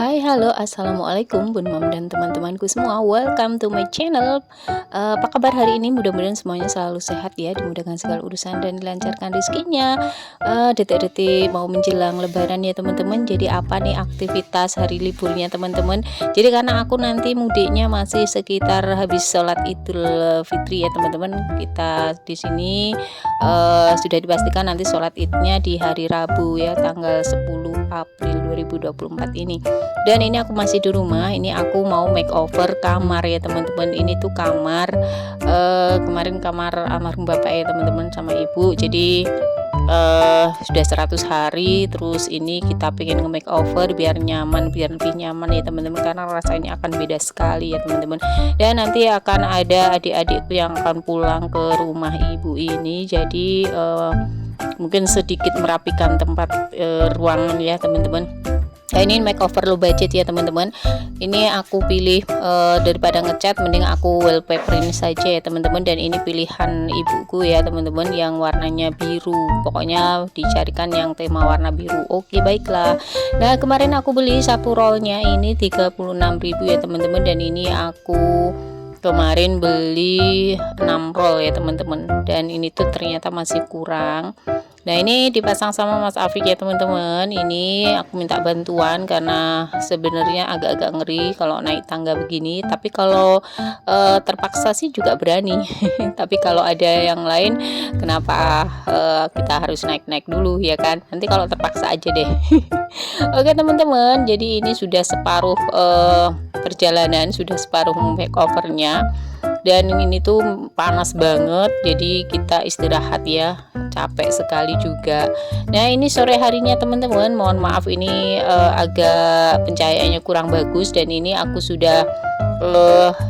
Hai, halo, assalamualaikum Bun Mam dan teman-temanku semua. Welcome to my channel. Apa kabar hari ini? Mudah-mudahan semuanya selalu sehat ya, dimudahkan segala urusan dan dilancarkan rezekinya. Detik-detik mau menjelang Lebaran ya teman-teman. Jadi apa nih aktivitas hari liburnya teman-teman? Jadi karena aku nanti mudiknya masih sekitar habis sholat Idul Fitri ya teman-teman. Kita di sini sudah dipastikan nanti sholat Idnya di hari Rabu ya, tanggal 10 April 2024 ini. Dan ini aku masih di rumah. Ini aku mau makeover kamar ya teman-teman. Ini tuh kamar kemarin kamar almarhum bapak ya teman-teman sama ibu. Jadi sudah 100 hari. Terus ini kita pengen nge-makeover biar nyaman, biar lebih nyaman ya teman-teman, karena rasanya akan beda sekali ya teman-teman. Dan nanti akan ada adik-adikku yang akan pulang ke rumah ibu ini. Jadi mungkin sedikit merapikan tempat ruangan ya teman-teman. Nah, ini makeover low budget ya teman-teman. Ini aku pilih daripada ngecat mending aku wallpaperin saja ya teman-teman. Dan ini pilihan ibuku ya teman-teman, yang warnanya biru. Pokoknya dicarikan yang tema warna biru. Oke, baiklah. Nah, kemarin aku beli satu rollnya ini 36.000 ya teman-teman. Dan ini aku kemarin beli 6 roll ya teman-teman. Dan ini tuh ternyata masih kurang. Nah, ini dipasang sama Mas Afik ya teman-teman. Ini aku minta bantuan karena sebenarnya agak-agak ngeri kalau naik tangga begini. Tapi kalau terpaksa sih juga berani. Tapi kalau ada yang lain, kenapa kita harus naik-naik dulu ya kan? Nanti kalau terpaksa aja deh. Oke teman-teman, jadi ini sudah separuh perjalanan, sudah separuh makeovernya. Dan ini tuh panas banget, jadi kita istirahat ya, capek sekali juga. Nah, ini sore harinya teman-teman, mohon maaf ini agak pencahayaannya kurang bagus. Dan ini aku sudah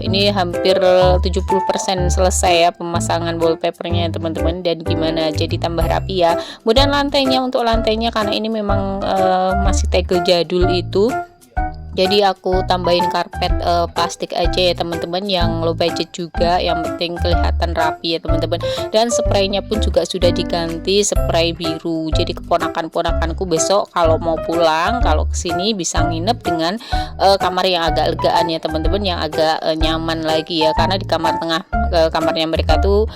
ini hampir 70% selesai ya pemasangan wallpapernya teman-teman. Dan gimana, jadi tambah rapi ya. Kemudian lantainya, untuk lantainya karena ini memang masih tegel jadul itu, jadi aku tambahin karpet plastik aja ya teman-teman, yang low budget juga, yang penting kelihatan rapi ya teman-teman. Dan spraynya pun juga sudah diganti spray biru. Jadi keponakan-ponakanku besok kalau mau pulang, kalau kesini bisa nginep dengan kamar yang agak legaan ya teman-teman, yang agak nyaman lagi ya, karena di kamar tengah kamarnya mereka tuh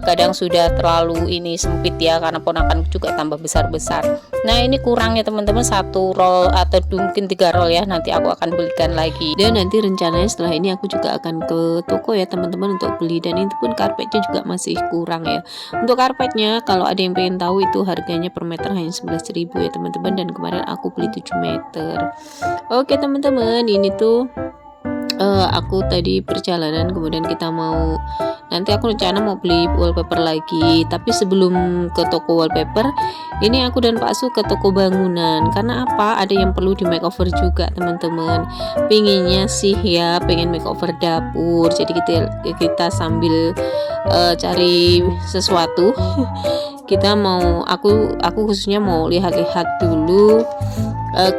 kadang sudah terlalu ini sempit ya, karena ponakan juga tambah besar-besar. Nah, ini kurang ya teman-teman, 1 roll atau mungkin 3 roll ya, nanti aku akan belikan lagi. Dan nanti rencananya setelah ini aku juga akan ke toko ya teman-teman untuk beli. Dan itu pun karpetnya juga masih kurang ya. Untuk karpetnya kalau ada yang pengen tahu, itu harganya per meter hanya 11.000 ya teman-teman, dan kemarin aku beli 7 meter. Oke teman-teman, ini tuh aku tadi perjalanan, kemudian kita mau, nanti aku rencana mau beli wallpaper lagi. Tapi sebelum ke toko wallpaper, ini aku dan Pak Su ke toko bangunan. Karena apa, ada yang perlu di makeover juga teman-teman. Pinginnya sih ya, pengen makeover dapur. Jadi kita sambil cari sesuatu kita mau, aku khususnya mau lihat-lihat dulu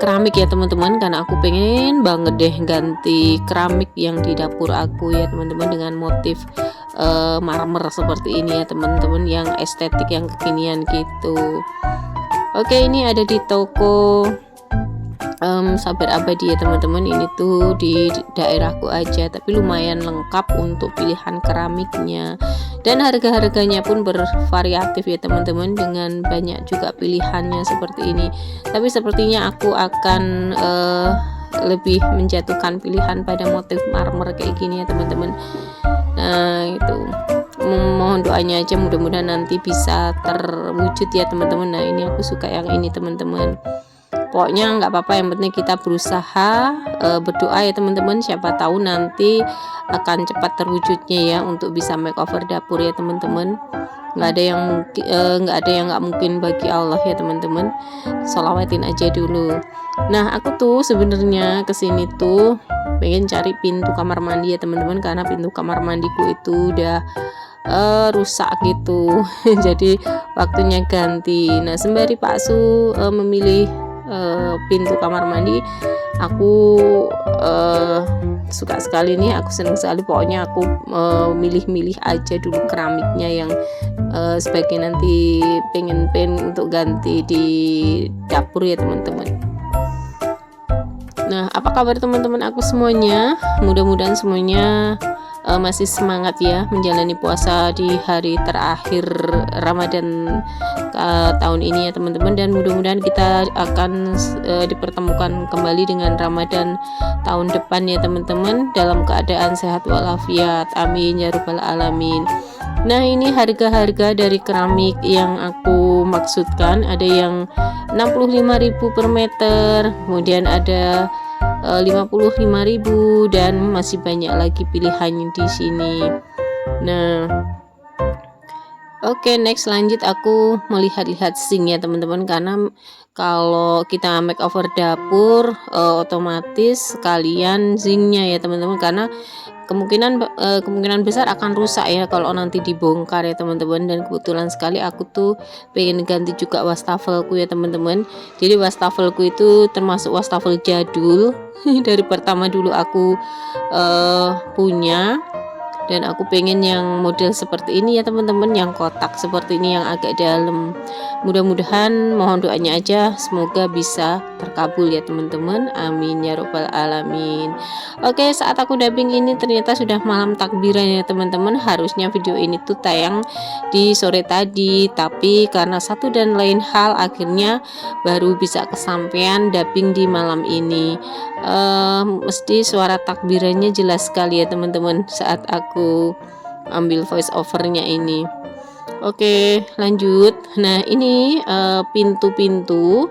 keramik ya teman-teman, karena aku pengen banget deh ganti keramik yang di dapur aku ya teman-teman, dengan motif marmer seperti ini ya teman-teman, yang estetik, yang kekinian gitu. Oke, ini ada di toko Sabar Abadi ya teman-teman. Ini tuh di daerahku aja, tapi lumayan lengkap untuk pilihan keramiknya. Dan harga-harganya pun bervariatif ya teman-teman, dengan banyak juga pilihannya seperti ini. Tapi sepertinya aku akan lebih menjatuhkan pilihan pada motif marmer kayak gini ya teman-teman. Nah, itu mohon doanya aja, mudah-mudahan nanti bisa terwujud ya teman-teman. Nah, ini aku suka yang ini teman-teman. Pokoknya nggak apa-apa, yang penting kita berusaha, berdoa ya teman-teman, siapa tahu nanti akan cepat terwujudnya ya, untuk bisa makeover dapur ya teman-teman. Nggak ada yang nggak mungkin bagi Allah ya teman-teman. Sholawatin aja dulu. Nah, aku tuh sebenarnya kesini tuh pengen cari pintu kamar mandi ya teman-teman, karena pintu kamar mandiku itu udah rusak gitu. Jadi waktunya ganti. Nah, sembari Pak Su memilih pintu kamar mandi, aku suka sekali nih, aku seneng sekali. Pokoknya aku milih-milih aja dulu keramiknya yang sebagai nanti pengen untuk ganti di dapur ya teman-teman. Nah, apa kabar teman-teman aku semuanya? Mudah-mudahan semuanya masih semangat ya menjalani puasa di hari terakhir Ramadan tahun ini ya teman-teman, dan mudah-mudahan kita akan dipertemukan kembali dengan Ramadan tahun depan ya teman-teman, dalam keadaan sehat walafiat. Amin ya rabbal alamin. Nah, ini harga-harga dari keramik yang aku maksudkan, ada yang 65.000 per meter, kemudian ada 55.000, dan masih banyak lagi pilihannya di sini. Nah, oke, next lanjut aku melihat-lihat sink ya teman-teman, karena kalau kita makeover dapur otomatis sekalian zinknya ya teman-teman, karena kemungkinan besar akan rusak ya kalau nanti dibongkar ya teman-teman. Dan kebetulan sekali aku tuh pengen ganti juga wastafelku ya teman-teman. Jadi wastafelku itu termasuk wastafel jadul dari pertama dulu aku punya, dan aku pengen yang model seperti ini ya teman-teman, yang kotak seperti ini yang agak dalam. Mudah-mudahan, mohon doanya aja semoga bisa terkabul ya teman-teman, amin ya robbal alamin. Oke, saat aku dubbing ini ternyata sudah malam takbiran ya teman-teman. Harusnya video ini tuh tayang di sore tadi, tapi karena satu dan lain hal akhirnya baru bisa kesampaian dubbing di malam ini. Mesti suara takbirannya jelas sekali ya teman-teman saat aku ambil voice overnya ini. Oke, lanjut. Nah, ini pintu-pintu.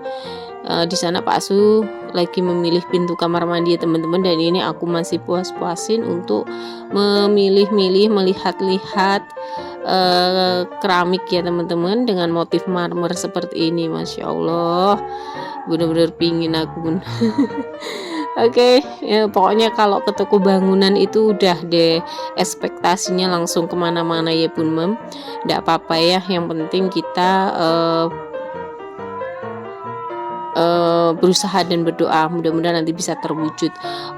Di sana Pak Su lagi memilih pintu kamar mandi ya teman-teman, dan ini aku masih puas-puasin untuk memilih-milih, melihat-lihat keramik ya teman-teman dengan motif marmer seperti ini. Masya Allah, bener-bener pingin aku pun. Oke, ya, pokoknya kalau ke toko bangunan itu udah deh ekspektasinya langsung kemana-mana ya Bun Mem. Nggak apa-apa ya, yang penting kita berusaha dan berdoa, mudah-mudahan nanti bisa terwujud.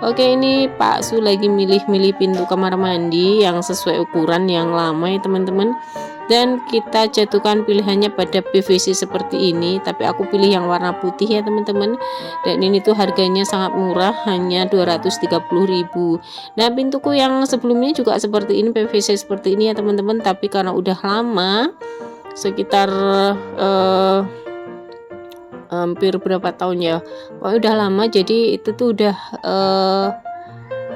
Oke, ini Pak Su lagi milih-milih pintu kamar mandi yang sesuai ukuran yang lama ya teman-teman, dan kita jatuhkan pilihannya pada PVC seperti ini, tapi aku pilih yang warna putih ya teman-teman. Dan ini tuh harganya sangat murah, hanya 230.000. Nah, pintuku yang sebelumnya juga seperti ini, PVC seperti ini ya teman-teman, tapi karena udah lama, sekitar hampir berapa tahun ya, pokoknya udah lama, jadi itu tuh udah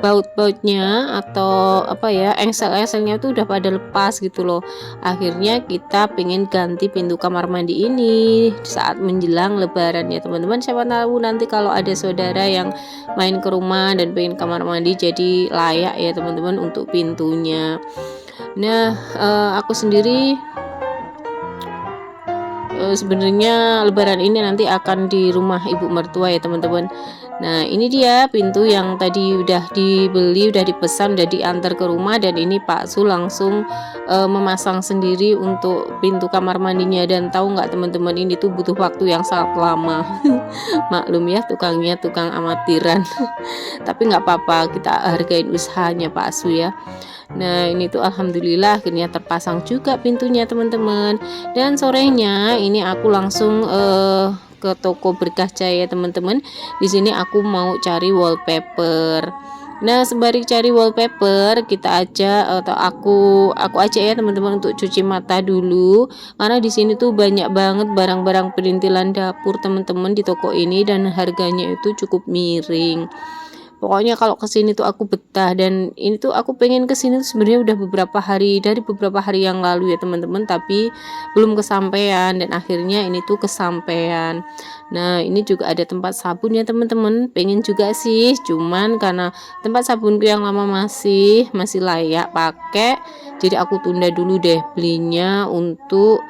baut-bautnya atau apa ya, engsel-engselnya tuh udah pada lepas gitu loh. Akhirnya kita pengen ganti pintu kamar mandi ini saat menjelang lebaran ya teman-teman. Siapa tahu nanti kalau ada saudara yang main ke rumah dan pengen kamar mandi jadi layak ya teman-teman untuk pintunya. Nah, aku sendiri sebenarnya lebaran ini nanti akan di rumah ibu mertua ya teman-teman. Nah, ini dia pintu yang tadi udah dibeli, udah dipesan, udah diantar ke rumah, dan ini Pak Su langsung memasang sendiri untuk pintu kamar mandinya. Dan tahu nggak teman-teman, ini tuh butuh waktu yang sangat lama. Maklum ya, tukangnya tukang amatiran. Tapi nggak apa-apa, kita hargain usahanya Pak Su ya. Nah, ini tuh alhamdulillah akhirnya terpasang juga pintunya teman-teman. Dan sorenya ini aku langsung ke toko berkaca ya teman-teman. Di sini aku mau cari wallpaper. Nah, sembari cari wallpaper, kita aja atau aku aja ya teman-teman untuk cuci mata dulu. Karena di sini tuh banyak banget barang-barang perintilan dapur teman-teman di toko ini, dan harganya itu cukup miring. Pokoknya kalau kesini tuh aku betah, dan ini tuh aku pengen kesini tuh sebenarnya udah dari beberapa hari yang lalu ya teman-teman, tapi belum kesampaian, dan akhirnya ini tuh kesampaian. Nah, ini juga ada tempat sabun ya teman-teman, pengen juga sih, cuman karena tempat sabunku yang lama masih layak pakai, jadi aku tunda dulu deh belinya untuk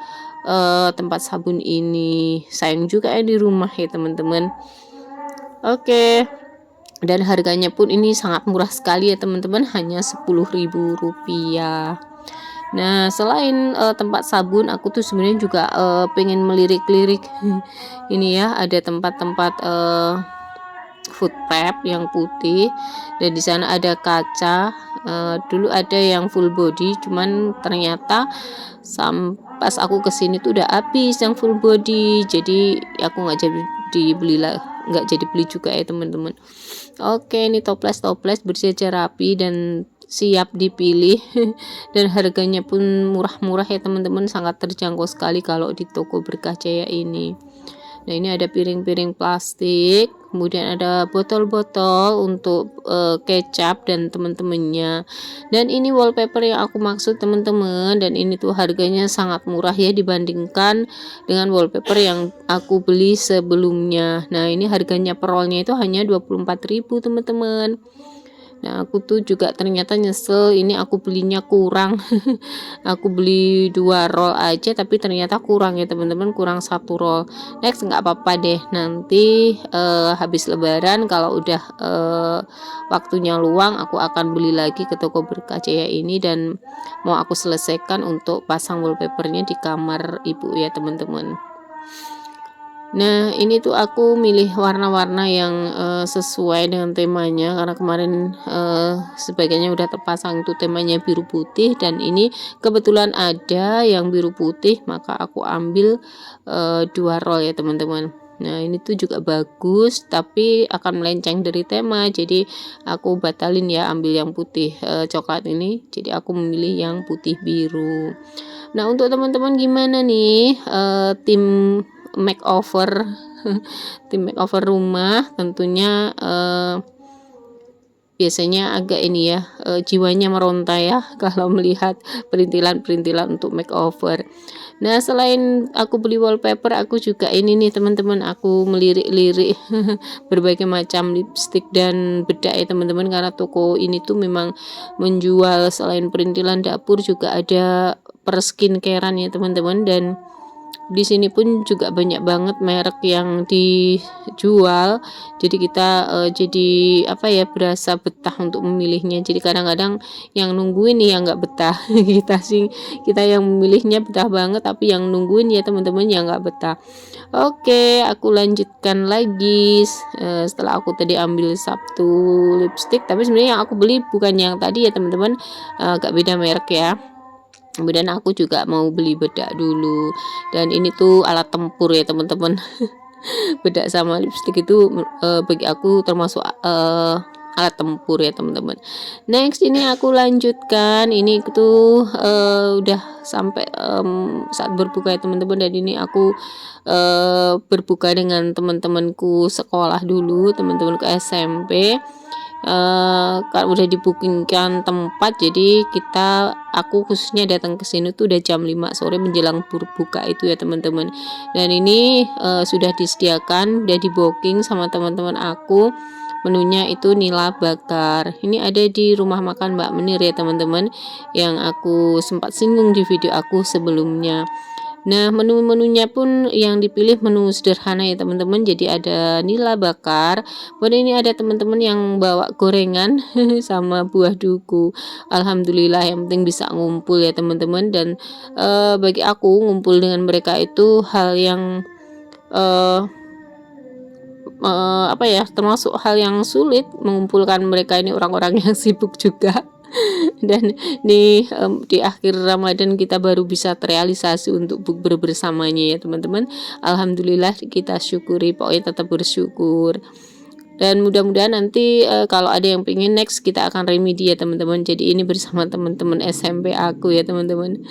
tempat sabun ini. Sayang juga ya di rumah ya teman-teman. Oke. Dan harganya pun ini sangat murah sekali ya teman-teman, hanya Rp10.000. Nah, selain tempat sabun, aku tuh sebenarnya juga pengen melirik-lirik ini ya, ada tempat-tempat food prep yang putih, dan di sana ada kaca. Dulu ada yang full body, cuman ternyata pas aku kesini tuh udah habis yang full body, jadi aku nggak jadi dibeli nggak jadi beli juga ya teman-teman. Oke, ini toples berjajar rapi dan siap dipilih dan harganya pun murah-murah ya teman-teman, sangat terjangkau sekali kalau di toko Berkah Jaya ini. Nah, ini ada piring-piring plastik, kemudian ada botol-botol untuk kecap dan teman-temannya. Dan ini wallpaper yang aku maksud teman-teman, dan ini tuh harganya sangat murah ya dibandingkan dengan wallpaper yang aku beli sebelumnya. Nah, ini harganya per rollnya itu hanya 24.000 teman-teman. Nah, aku tuh juga ternyata nyesel, ini aku belinya kurang. Aku beli 2 roll aja tapi ternyata kurang ya teman-teman, kurang 1 roll. Next nggak apa-apa deh, nanti habis lebaran kalau udah waktunya luang aku akan beli lagi ke toko Berkah Jaya ini, dan mau aku selesaikan untuk pasang wallpapernya di kamar ibu ya teman-teman. Nah, ini tuh aku milih warna-warna yang sesuai dengan temanya, karena kemarin sebagiannya udah terpasang itu temanya biru putih, dan ini kebetulan ada yang biru putih, maka aku ambil 2 roll ya teman-teman. Nah, ini tuh juga bagus tapi akan melenceng dari tema, jadi aku batalin ya ambil yang putih coklat ini, jadi aku memilih yang putih biru. Nah, untuk teman-teman gimana nih tim makeover tim makeover rumah? Tentunya biasanya agak ini ya, jiwanya meronta ya kalau melihat perintilan-perintilan untuk makeover. Nah, selain aku beli wallpaper, aku juga ini nih teman-teman, aku melirik-lirik berbagai macam lipstick dan bedak ya teman-teman, karena toko ini tuh memang menjual selain perintilan dapur juga ada per skincarean ya teman-teman, dan di sini pun juga banyak banget merek yang dijual, jadi kita jadi apa ya, berasa betah untuk memilihnya. Jadi kadang-kadang yang nungguin nih yang nggak betah. Kita yang memilihnya betah banget, tapi yang nungguin ya teman-teman yang nggak betah. Oke, aku lanjutkan lagi setelah aku tadi ambil 1 lipstick, tapi sebenarnya yang aku beli bukan yang tadi ya teman-teman, agak beda merek ya. Kemudian aku juga mau beli bedak dulu, dan ini tuh alat tempur ya teman-teman. Bedak sama lipstick itu bagi aku termasuk alat tempur ya teman-teman. Next, ini aku lanjutkan, ini tuh udah sampai saat berbuka ya teman-teman, dan ini aku berbuka dengan teman-temanku sekolah dulu, teman-temanku SMP. Kalau udah dibookingkan tempat, jadi aku khususnya datang ke sini tuh udah jam 5 sore menjelang berbuka itu ya teman-teman. Dan ini sudah disediakan, udah di-booking sama teman-teman aku. Menunya itu nila bakar. Ini ada di rumah makan Mbak Menir ya teman-teman, yang aku sempat singgung di video aku sebelumnya. Nah, menu-menunya pun yang dipilih menu sederhana ya teman-teman. Jadi ada nila bakar. Kemudian ini ada teman-teman yang bawa gorengan sama buah duku. Alhamdulillah, yang penting bisa ngumpul ya teman-teman. Dan bagi aku ngumpul dengan mereka itu hal yang apa ya, termasuk hal yang sulit mengumpulkan mereka ini, orang-orang yang sibuk juga. Dan di akhir Ramadan kita baru bisa terrealisasi untuk bukber bersamanya ya teman-teman. Alhamdulillah, kita syukuri, pokoknya tetap bersyukur. Dan mudah-mudahan nanti kalau ada yang pengen next kita akan remedi ya teman-teman. Jadi ini bersama teman-teman SMP aku ya teman-teman.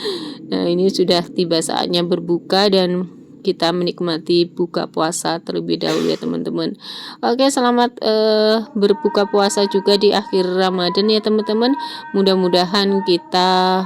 Nah, ini sudah tiba saatnya berbuka dan kita menikmati buka puasa terlebih dahulu ya teman-teman. Oke, selamat berbuka puasa juga di akhir Ramadan ya teman-teman. Mudah-mudahan kita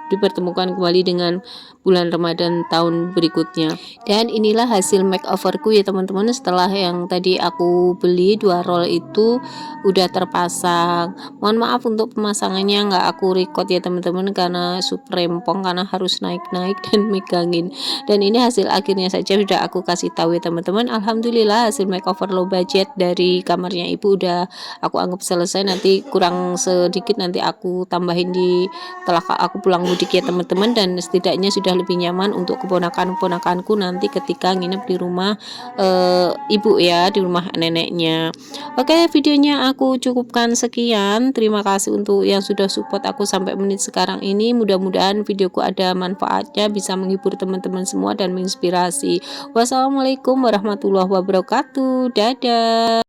dipertemukan kembali dengan bulan Ramadan tahun berikutnya. Dan inilah hasil makeoverku ya teman-teman, setelah yang tadi aku beli 2 roll itu udah terpasang. Mohon maaf untuk pemasangannya nggak aku record ya teman-teman, karena super rempong, karena harus naik-naik dan megangin. Dan ini hasil akhirnya saja sudah aku kasih tahu ya teman-teman. Alhamdulillah, hasil makeover low budget dari kamarnya ibu udah aku anggap selesai. Nanti kurang sedikit nanti aku tambahin setelah aku pulang mudik ya teman-teman, dan setidaknya sudah lebih nyaman untuk keponakan-keponakanku nanti ketika nginep di rumah ibu ya, di rumah neneknya. Oke, videonya aku cukupkan sekian. Terima kasih untuk yang sudah support aku sampai menit sekarang ini. Mudah-mudahan videoku ada manfaatnya, bisa menghibur teman-teman semua dan menginspirasi. Wassalamualaikum warahmatullahi wabarakatuh. Dadah.